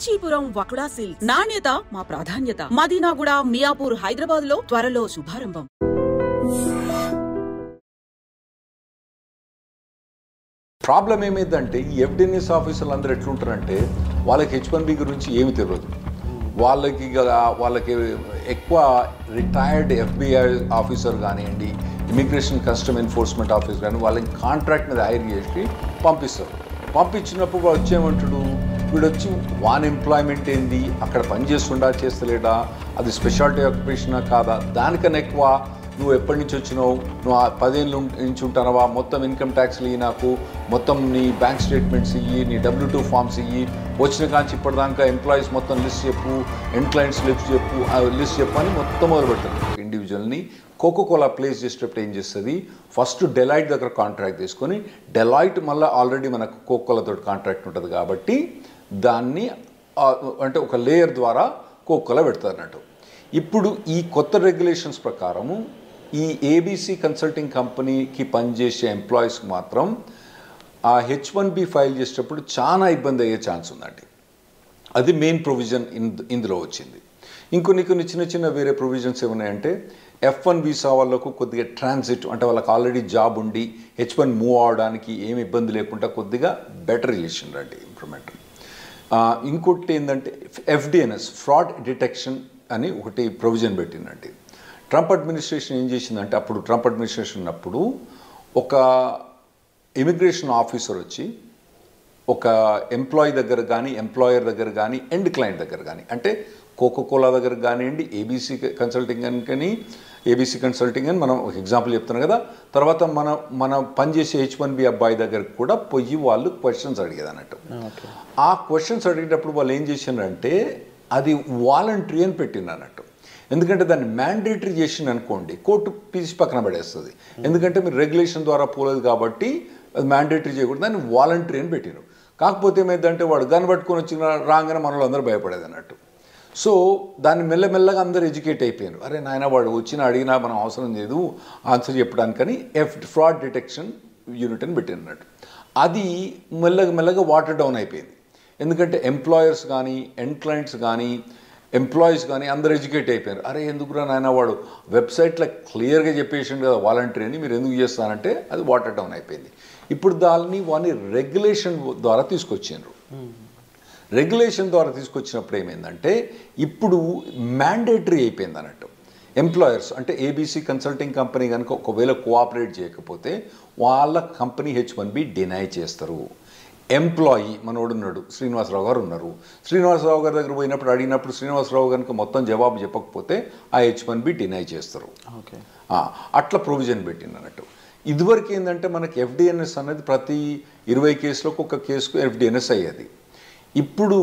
Kanchipuram వకుడా silks నాణ్యత మా ప్రాధాన్యత. మదీనాగూడ, మియాపూర్, హైదరాబాద్ లో త్వరలో శుభారంభం. ప్రాబ్లం ఏమైందంటే ఈ ఎఫ్డిఎన్ఎస్ ఆఫీసర్లు అందరూ ఎట్లుంటారంటే వాళ్ళకి H1B గురించి ఏమి తెలియదు. వాళ్ళకి ఎక్కువ రిటైర్డ్ FBI ఆఫీసర్ కానివ్వండి, ఇమిగ్రేషన్ కస్టమ్ ఎన్ఫోర్స్మెంట్ ఆఫీసర్ కానీ వాళ్ళకి కాంట్రాక్ట్ మీద హైర్ చేసి పంపిస్తారు. పంపించినప్పుడు వాడు వచ్చేమంటాడు, వీడు వచ్చి వాన్ ఎంప్లాయ్మెంట్ ఏంది, అక్కడ పనిచేస్తుండా చేస్తలేడా, అది స్పెషాలిటీ ఆక్యుపేషనా కాదా, దానికన్నా ఎక్కువ నువ్వు ఎప్పటి నుంచి వచ్చినావు, నువ్వు 10 ఏళ్ళ నుంచి ఉంటానవా, మొత్తం ఇన్కమ్ ట్యాక్స్లు ఇయ్యి, నాకు మొత్తం నీ బ్యాంక్ స్టేట్మెంట్స్ ఇయ్యి, నీ W2 ఫామ్స్ ఇయ్యి, వచ్చిన కాంచి ఇప్పటిదాకా ఎంప్లాయీస్ మొత్తం లిస్ట్ చెప్పు, ఎండ్ క్లయింట్స్ లిస్ట్ చెప్పు అని మొత్తం మొదలు పెడతారు. ఇండివిజువల్ని కోకోకోలా ప్లేస్ చేసేటప్పుడు ఏం చేస్తుంది, ఫస్ట్ డెలాయిట్ దగ్గర కాంట్రాక్ట్ తీసుకొని, డెలాయిట్ మళ్ళీ ఆల్రెడీ మనకు కోకోకోలాతో కాంట్రాక్ట్ ఉంటుంది కాబట్టి దాన్ని అంటే ఒక లేయర్ ద్వారా కోకోకోలా పెడతారు అన్నట్టు. ఇప్పుడు ఈ కొత్త రెగ్యులేషన్స్ ప్రకారము ఈ ABC కన్సల్టింగ్ కంపెనీకి పనిచేసే ఎంప్లాయీస్కి మాత్రం ఆ H1B ఫైల్ చేసేటప్పుడు చాలా ఇబ్బంది అయ్యే ఛాన్స్ ఉందండి. అది మెయిన్ ప్రొవిజన్ ఇందులో వచ్చింది. కొన్ని చిన్న వేరే ప్రొవిజన్స్ ఏమున్నాయంటే F1 వీసా వాళ్ళకు కొద్దిగా ట్రాన్సిట్ అంటే వాళ్ళకి ఆల్రెడీ జాబ్ ఉండి H1 మూవ్ అవడానికి ఏమి ఇబ్బంది లేకుండా కొద్దిగా బెటర్ చేసిండ్రండి ఇంప్రూవ్మెంట్. ఇంకోటి ఏంటంటే FDNS ఫ్రాడ్ డిటెక్షన్ అని ఒకటి ప్రొవిజన్ పెట్టిందండి. ట్రంప్ అడ్మినిస్ట్రేషన్ ఏం చేసిందంటే, అప్పుడు ట్రంప్ అడ్మినిస్ట్రేషన్ ఉన్నప్పుడు ఒక ఇమిగ్రేషన్ ఆఫీసర్ వచ్చి ఒక ఎంప్లాయీ దగ్గర కానీ, ఎంప్లాయర్ దగ్గర కానీ, ఎండ్ క్లయింట్ దగ్గర కానీ, అంటే కోకోకోలా దగ్గర కానివ్వండి, ABC కన్సల్టింగ్ అని మనం ఒక ఎగ్జాంపుల్ చెప్తున్నాం కదా, తర్వాత మన పనిచేసే H1B అబ్బాయి దగ్గరకు కూడా పోయి వాళ్ళు క్వశ్చన్స్ అడిగేది అన్నట్టు. ఆ క్వశ్చన్స్ అడిగేటప్పుడు వాళ్ళు ఏం చేసిండ్రంటే అది వాలంటరీ అని పెట్టింది అన్నట్టు. ఎందుకంటే దాన్ని మ్యాండేటరీ చేసింది అనుకోండి, కోర్టు పీసి పక్కన పడేస్తుంది. ఎందుకంటే మీరు రెగ్యులేషన్ ద్వారా పోలేదు కాబట్టి అది మ్యాండేటరీ చేయకూడదు, దాన్ని వాలంటరీ అని పెట్టినారు. కాకపోతే ఏమైందంటే వాడు గన్ పట్టుకొని వచ్చిన రాగానే మనలో అందరూ భయపడేది అన్నట్టు. సో దాన్ని మెల్లమెల్లగా అందరూ ఎడ్యుకేట్ అయిపోయారు. అరే నాయన వాడు వచ్చినా అడిగినా మనం అవసరం లేదు ఆన్సర్ చెప్పడానికని ఫ్రాడ్ డిటెక్షన్ యూనిట్ అని పెట్టినట్టు. అది మెల్లగా వాటర్ డౌన్ అయిపోయింది. ఎందుకంటే ఎంప్లాయర్స్ కానీ, ఎండ్ క్లయింట్స్ కానీ, ఎంప్లాయీస్ కానీ అందరు ఎడ్యుకేట్ అయిపోయారు. అరే ఎందుకురా నాయన వాడు వెబ్సైట్లో క్లియర్గా చెప్పేసిండు కదా వాలంటరీ అని, మీరు ఎందుకు చేస్తానంటే అది వాటర్ డౌన్ అయిపోయింది. ఇప్పుడు వాడిని రెగ్యులేషన్ ద్వారా తీసుకొచ్చిండ్రు. రెగ్యులేషన్ ద్వారా తీసుకొచ్చినప్పుడు ఏమైందంటే ఇప్పుడు మ్యాండేటరీ అయిపోయింది అన్నట్టు. ఎంప్లాయర్స్ అంటే ABC కన్సల్టింగ్ కంపెనీ కనుక ఒకవేళ కోఆపరేట్ చేయకపోతే వాళ్ళ కంపెనీ H1B డినై చేస్తారు. ఎంప్లాయీ మనోడు ఉన్నాడు, శ్రీనివాసరావు గారు ఉన్నారు, శ్రీనివాసరావు గారి దగ్గర పోయినప్పుడు అడిగినప్పుడు శ్రీనివాసరావు కనుక మొత్తం జవాబు చెప్పకపోతే ఆ H1B డినై చేస్తారు. అట్లా ప్రొవిజన్ పెట్టింది అన్నట్టు. ఇదివరకు ఏంటంటే మనకి FDNS అనేది ప్రతి 20 కేసులకు ఒక కేసుకు FDNS అయ్యేది. ఇప్పుడు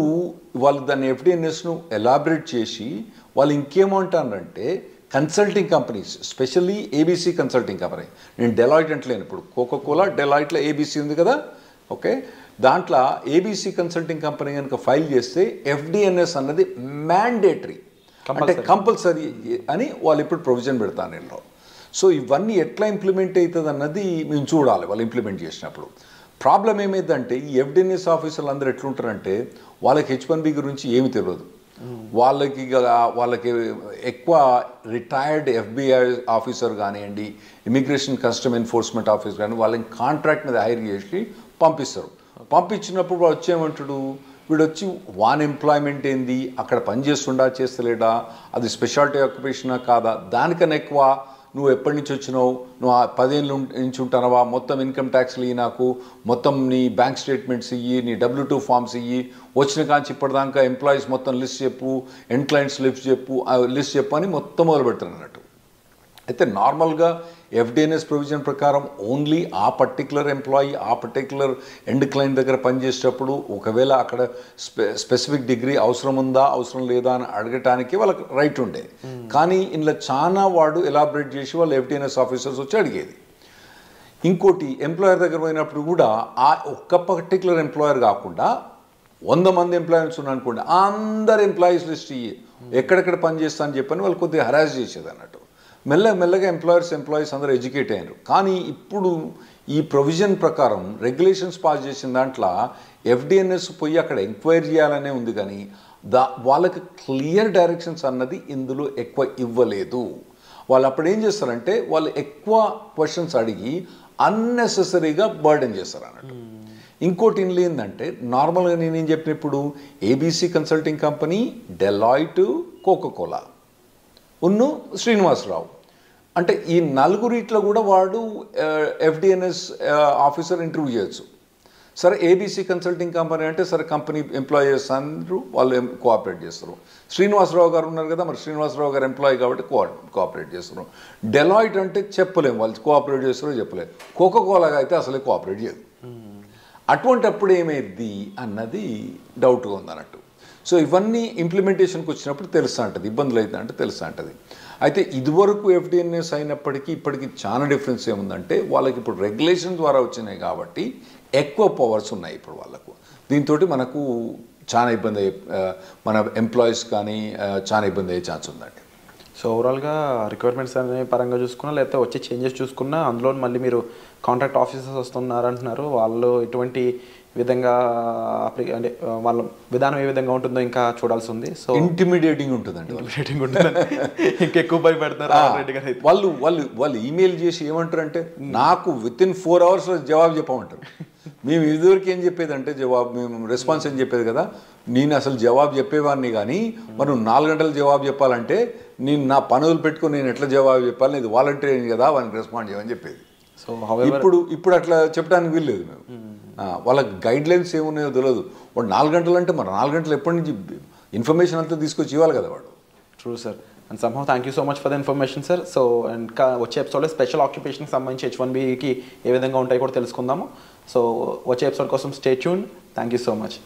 వాళ్ళు దాన్ని FDNSను ఎలాబరేట్ చేసి వాళ్ళు ఇంకేమంటారంటే consulting companies, specially ABC consulting company, నేను డెలాయిట్ అంటలేను, ఇప్పుడు కోకోకోలా డెలాయిట్లో ABC ఉంది కదా, ఓకే, దాంట్లో ABC కన్సల్టింగ్ కంపెనీ కనుక ఫైల్ చేస్తే FDNS అన్నది మ్యాండేటరీ అంటే కంపల్సరీ అని వాళ్ళు ఇప్పుడు ప్రొవిజన్ పెడతాను నేను. సో ఇవన్నీ ఎట్లా ఇంప్లిమెంట్ అవుతుంది అన్నది మేము చూడాలి వాళ్ళు ఇంప్లిమెంట్ చేసినప్పుడు. ప్రాబ్లం ఏమైందంటే ఈ FDNS ఆఫీసర్లు అందరూ ఎట్లుంటారంటే వాళ్ళకి H1B గురించి ఏమి తెలియదు. వాళ్ళకి ఎక్కువ రిటైర్డ్ FBI ఆఫీసర్ కానివ్వండి, ఇమిగ్రేషన్ కస్టమ్ ఎన్ఫోర్స్మెంట్ ఆఫీసర్ కానీ వాళ్ళని కాంట్రాక్ట్ మీద హైర్ చేసి పంపిస్తారు. పంపించినప్పుడు వాడు వచ్చేమంటాడు, వీడు వచ్చి వాన్ ఎంప్లాయ్మెంట్ ఏంది, అక్కడ పనిచేస్తుండా చేస్తలేడా, అది స్పెషాలిటీ ఆక్యుపేషనా కాదా, దానికన్నా ఎక్కువ నువ్వు ఎప్పటి నుంచి వచ్చినావు, నువ్వు 10 ఏళ్ళ నుంచి ఉంటానవా, మొత్తం ఇన్కమ్ ట్యాక్స్లు ఇయ్యి, నాకు మొత్తం నీ బ్యాంక్ స్టేట్మెంట్స్ ఇయ్యి, నీ W2 ఫామ్స్ ఇయ్యి, వచ్చిన కాంచి ఇప్పటిదాకా ఎంప్లాయీస్ మొత్తం లిస్ట్ చెప్పు, ఎండ్ క్లయింట్స్ లిస్ట్ చెప్పు అని మొత్తం మొదలు పెడతారు అన్నట్టు. అయితే నార్మల్గా FDNS ప్రొవిజన్ ప్రకారం ఓన్లీ ఆ పర్టికులర్ ఎంప్లాయీ ఆ పర్టికులర్ ఎండ్ క్లయింట్ దగ్గర పనిచేసేటప్పుడు ఒకవేళ అక్కడ స్పెసిఫిక్ డిగ్రీ అవసరం ఉందా అవసరం లేదా అని అడగటానికి వాళ్ళకి రైట్ ఉండే. కానీ ఇందులో చాలా వాడు ఎలాబరేట్ చేసి వాళ్ళు FDNS ఆఫీసర్స్ వచ్చి అడిగేది. ఇంకోటి ఎంప్లాయర్ దగ్గర పోయినప్పుడు కూడా ఆ ఒక్క పర్టికులర్ ఎంప్లాయర్ కాకుండా 100 మంది ఎంప్లాయీస్ ఉన్నారనుకోండి, అందరు ఎంప్లాయీస్ లిస్ట్ ఇయ్యి, ఎక్కడెక్కడ పనిచేస్తా అని చెప్పని వాళ్ళు కొద్దిగా హరాస్ చేసేది అన్నట్టు. మెల్లగా ఎంప్లాయీస్ అందరూ ఎడ్యుకేట్ అయ్యారు. కానీ ఇప్పుడు ఈ ప్రొవిజన్ ప్రకారం రెగ్యులేషన్స్ పాస్ చేసిన దాంట్లో ఎఫ్డిఎన్ఎస్ పోయి అక్కడ ఎంక్వైరీ చేయాలనే ఉంది, కానీ వాళ్ళకి క్లియర్ డైరెక్షన్స్ అన్నది ఇందులో ఎక్కువ ఇవ్వలేదు. వాళ్ళు అప్పుడు ఏం చేస్తారంటే వాళ్ళు ఎక్కువ క్వశ్చన్స్ అడిగి అన్నెసెసరీగా బర్డెన్ చేస్తారు అన్నట్టు. ఇంకోటి ఇందులో ఏంటంటే నార్మల్గా నేనేం చెప్పినప్పుడు ABC consulting company, Deloitte, Coca Cola ఉన్ను శ్రీనివాసరావు, అంటే ఈ నలుగురిట్లో కూడా వాడు ఎఫ్డిఎన్ఎస్ ఆఫీసర్ ఇంటర్వ్యూ చేయొచ్చు. సరే ఏబీసీ కన్సల్టింగ్ కంపెనీ అంటే సరే కంపెనీ ఎంప్లాయీస్ అందరూ వాళ్ళు కోఆపరేట్ చేస్తారు. శ్రీనివాసరావు గారు ఉన్నారు కదా, మరి శ్రీనివాసరావు గారు ఎంప్లాయీ కాబట్టి కోఆపరేట్ చేస్తారు. డెలాయిట్ అంటే చెప్పలేము వాళ్ళు కోఆపరేట్ చేస్తారో చెప్పలేము. కోకోకోలాగా అయితే అసలే కోఆపరేట్ చేయదు. అటువంటప్పుడు ఏమైంది అన్నది డౌట్గా ఉందన్నట్టు. సో ఇవన్నీ ఇంప్లిమెంటేషన్కి వచ్చినప్పుడు తెలుస్తూ ఉంటుంది, ఇబ్బందులు అవుతా అంటే తెలుస్తూ ఉంటుంది. అయితే ఇదివరకు ఎఫ్డిఎన్ఎస్ అయినప్పటికీ ఇప్పటికి చాలా డిఫరెన్స్ ఏముందంటే వాళ్ళకి ఇప్పుడు రెగ్యులేషన్ ద్వారా వచ్చినాయి కాబట్టి ఎక్కువ పవర్స్ ఉన్నాయి ఇప్పుడు వాళ్ళకు. దీంతో మనకు చాలా ఇబ్బంది మన ఎంప్లాయీస్ కానీ చాలా ఇబ్బంది అయ్యే ఛాన్స్ ఉందండి. సో ఓవరాల్గా రిక్వైర్మెంట్స్ అనే పరంగా చూసుకున్నా లేకపోతే వచ్చే చేంజెస్ చూసుకున్నా అందులో మళ్ళీ మీరు కాంట్రాక్ట్ ఆఫీసర్స్ వస్తున్నారంటున్నారు, వాళ్ళు ఎటువంటి విధంగా అంటే వాళ్ళ విధానం ఏ విధంగా ఉంటుందో ఇంకా చూడాల్సి ఉంది. సో ఇంటిమిడియేటింగ్ ఉంటుందండి, ఇంకెక్కువ భయపెడతారు రెడ్డి గారు. వాళ్ళు ఈమెయిల్ చేసి ఏమంటారంటే నాకు విత్ ఇన్ 4 hours జవాబు చెప్పమంటారు. మేము ఇదివరకు ఏం చెప్పేదంటే మేము రెస్పాన్స్ ఏం చెప్పేది కదా, నేను అసలు జవాబు చెప్పేవాడిని కానీ మనం 4 గంటలు జవాబు చెప్పాలంటే నేను నా పనులు పెట్టుకుని నేను ఎట్లా జవాబు చెప్పాలి, ఇది వాలంటీర్ కదా వాళ్ళని రెస్పాండ్ చేయమని చెప్పేది. సో ఇప్పుడు అట్లా చెప్పడానికి వీల్లేదు. మేము వాళ్ళకి గైడ్ లైన్స్ ఏమున్నాయో తెలియదు. వాడు 4 గంటలు అంటే మరి 4 గంటలు ఎప్పటి నుంచి ఇన్ఫర్మేషన్ అంతా తీసుకొచ్చి ఇవ్వాలి కదా వాడు. True sir. And somehow thank you so much for the information sir. So ఇంకా వచ్చే ఎపిసోడ్లో స్పెషల్ ఆక్యుపేషన్కి సంబంధించి H1Bకి ఏ విధంగా ఉంటాయో కూడా తెలుసుకుందాము. సో వచ్చే ఎపిసోడ్ కోసం stay tune. Thank you so much.